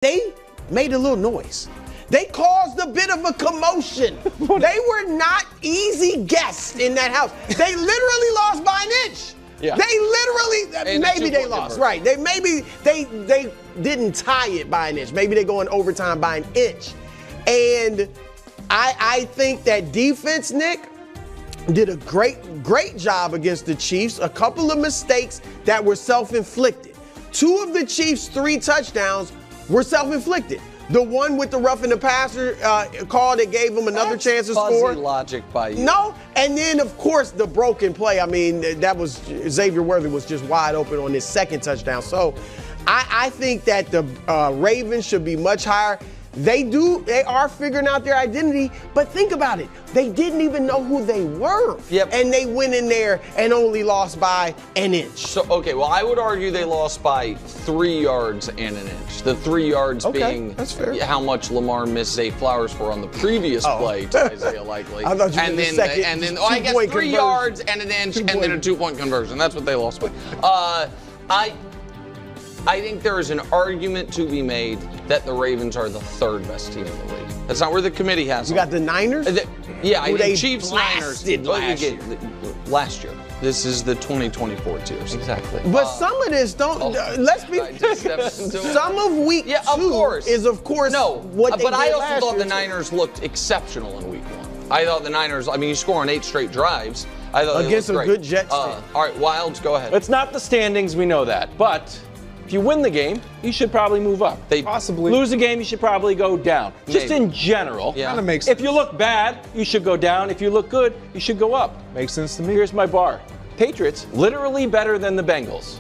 they made a little noise. They caused a bit of a commotion. They were not easy guests in that house. They literally lost by an inch. Yeah. They literally, maybe they lost, right? They didn't tie it by an inch. Maybe they go in overtime by an inch. And I think that defense, Nick, did a great job against the Chiefs. A couple of mistakes that were self-inflicted. 2 of the Chiefs' 3 touchdowns were self-inflicted. The one with the roughing the passer call that gave him another chance to score. Fuzzy logic by you. No, and then of course the broken play. I mean, that was Xavier Worthy was just wide open on his second touchdown. So I think that the Ravens should be much higher. They are figuring out their identity, but think about it. They didn't even know who they were. Yep. And they went in there and only lost by an inch. So, okay, well, I would argue they lost by 3 yards and an inch. The 3 yards being that's fair. How much Lamar missed Zay Flowers for on the previous play to Isaiah Likely. I thought you and meant then, the second and then I guess 3 yards and an inch and then a 2-point conversion. That's what they lost by. I think there is an argument to be made that the Ravens are the 3rd best team in the league. That's not where the committee has You them. got the Niners? Yeah, I Who think they Chiefs, Niners. Last year. This is the 2024 tiers. Exactly. But some of this let's be some of week 2 is of course what they but did I also last thought year the Niners looked exceptional in week 1. I thought the Niners, I mean, you score on 8 straight drives. I thought against they a looked good great. Jets team. All right, Wilds, go ahead. It's not the standings, we know that, but if you win the game, you should probably move up. They possibly lose the game, you should probably go down. Just in general. Yeah. Kind of makes sense. If you look bad, you should go down. If you look good, you should go up. Makes sense to me. Here's my bar. Patriots, literally better than the Bengals.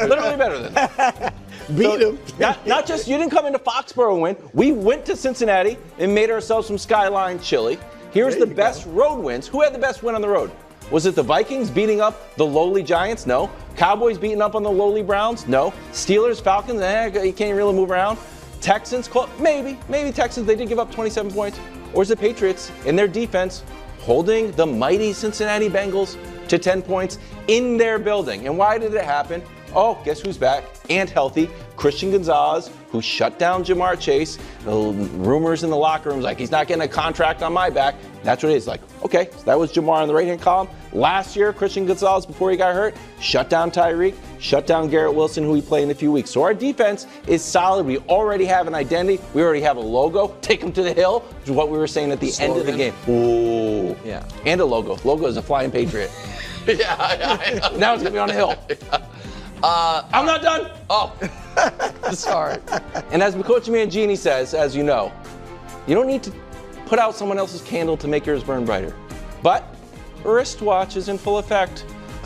Literally better than them. Beat them. Not just, you didn't come into Foxborough and win. We went to Cincinnati and made ourselves some Skyline chili. Here's the best road wins. Who had the best win on the road? Was it the Vikings beating up the lowly Giants? No. Cowboys beating up on the lowly Browns? No. Steelers, Falcons, you can't really move around. Texans, maybe Texans, they did give up 27 points. Or is it Patriots in their defense holding the mighty Cincinnati Bengals to 10 points in their building? And why did it happen? Oh, guess who's back and healthy? Christian Gonzalez, who shut down Jamar Chase. The rumors in the locker rooms like he's not getting a contract on my back. That's what it is. Like, okay, so that was Jamar in the right-hand column. Last year, Christian Gonzalez, before he got hurt, shut down Tyreek, shut down Garrett Wilson, who we play in a few weeks. So our defense is solid. We already have an identity. We already have a logo. Take them to the hill, which is what we were saying at the end of the game. Ooh. Yeah. And a logo. Logo is a flying Patriot. Yeah. Now it's going to be on a hill. I'm not done. Oh, sorry. And as Coach Mangini says, as you know, you don't need to put out someone else's candle to make yours burn brighter. But wristwatch is in full effect.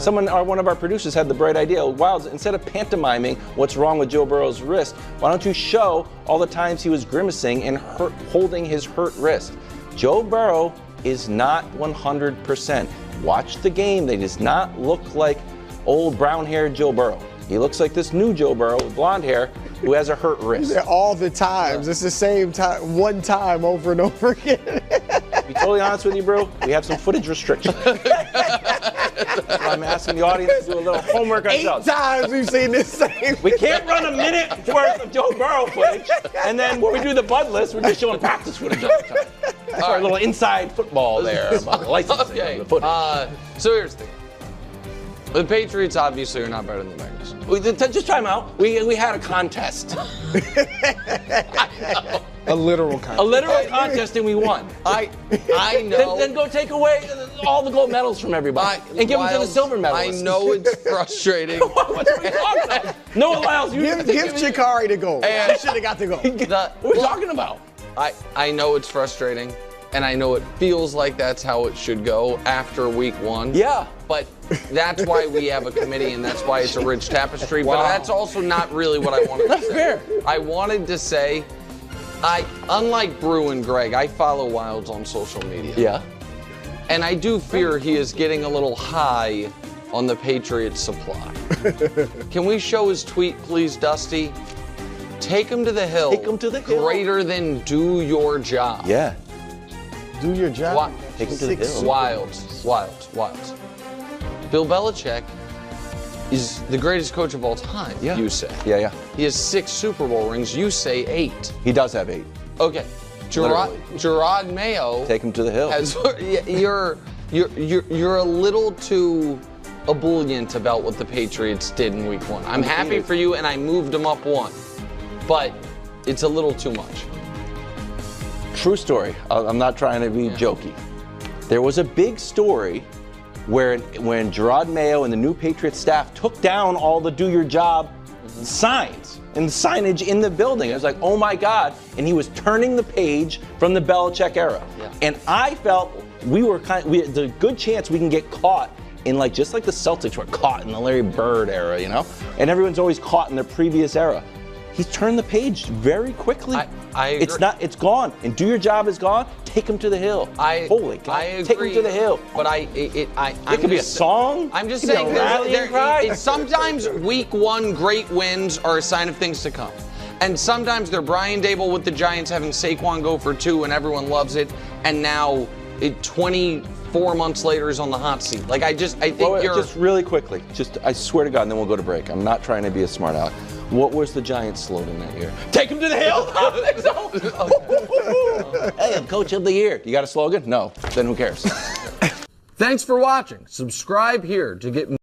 One of our producers had the bright idea. Wilds, instead of pantomiming what's wrong with Joe Burrow's wrist, why don't you show all the times he was grimacing and holding his hurt wrist? Joe Burrow is not 100%. Watch the game. They does not look like old brown-haired Joe Burrow. He looks like this new Joe Burrow with blonde hair who has a hurt wrist. All the times. It's the same time, one time over and over again. To be totally honest with you, bro, we have some footage restrictions. I'm asking the audience to do a little homework on 8 times we've seen this same. We can't run a minute worth of Joe Burrow footage, and then when we do the bud list, we're just showing practice footage all the time. That's our little inside football there about the licensing of the footage. So here's the thing. The Patriots obviously are not better than the Bengals. Just time out. We had a contest. A literal contest. A literal contest, and we won. I know. Then go take away all the gold medals from everybody and give them to the silver medalists. I know it's frustrating. What are we talking about? Noah Lyles, you Give Chikari the goal. And He should have got the goal. What are we talking about? I know it's frustrating, and I know it feels like that's how it should go after week 1. Yeah. But that's why we have a committee, and that's why it's a rich tapestry. But that's also not really what I wanted to say. Fair. I wanted to say, unlike Brew and Greg, I follow Wilds on social media. Yeah. And I do fear he is getting a little high on the Patriots supply. Can we show his tweet, please, Dusty? Take him to the hill. Take him to the hill. Greater than do your job. Yeah. Do your job. Take him to the hill. Wilds. Bill Belichick is the greatest coach of all time, you say. Yeah. He has 6 Super Bowl rings, you say 8. He does have 8. Okay. Gerard Mayo. Take him to the hill. You're a little too ebullient about what the Patriots did in week 1. I'm happy for you, and I moved them up 1. But it's a little too much. True story. I'm not trying to be jokey. There was a big story when Gerard Mayo and the new Patriots staff took down all the do your job signs and signage in the building. It was like, oh my God. And he was turning the page from the Belichick era. Yeah. And I felt there's a good chance we can get caught in just like the Celtics were caught in the Larry Bird era, And everyone's always caught in the previous era. He's turned the page very quickly. I agree. It's gone. And do your job is gone. Take him to the hill. Holy God. I agree. Take him to the hill. But it could be a song. I'm just it could saying sometimes week 1 great wins are a sign of things to come. And sometimes they're Brian Daboll with the Giants having Saquon go for 2 and everyone loves it. And now 24 months later is on the hot seat. Just really quickly. I swear to God, and then we'll go to break. I'm not trying to be a smart aleck. What was the Giants' slogan that year? Take him to the hill. Hey, I'm Coach of the Year. You got a slogan? No. Then who cares? Thanks for watching. Subscribe here to get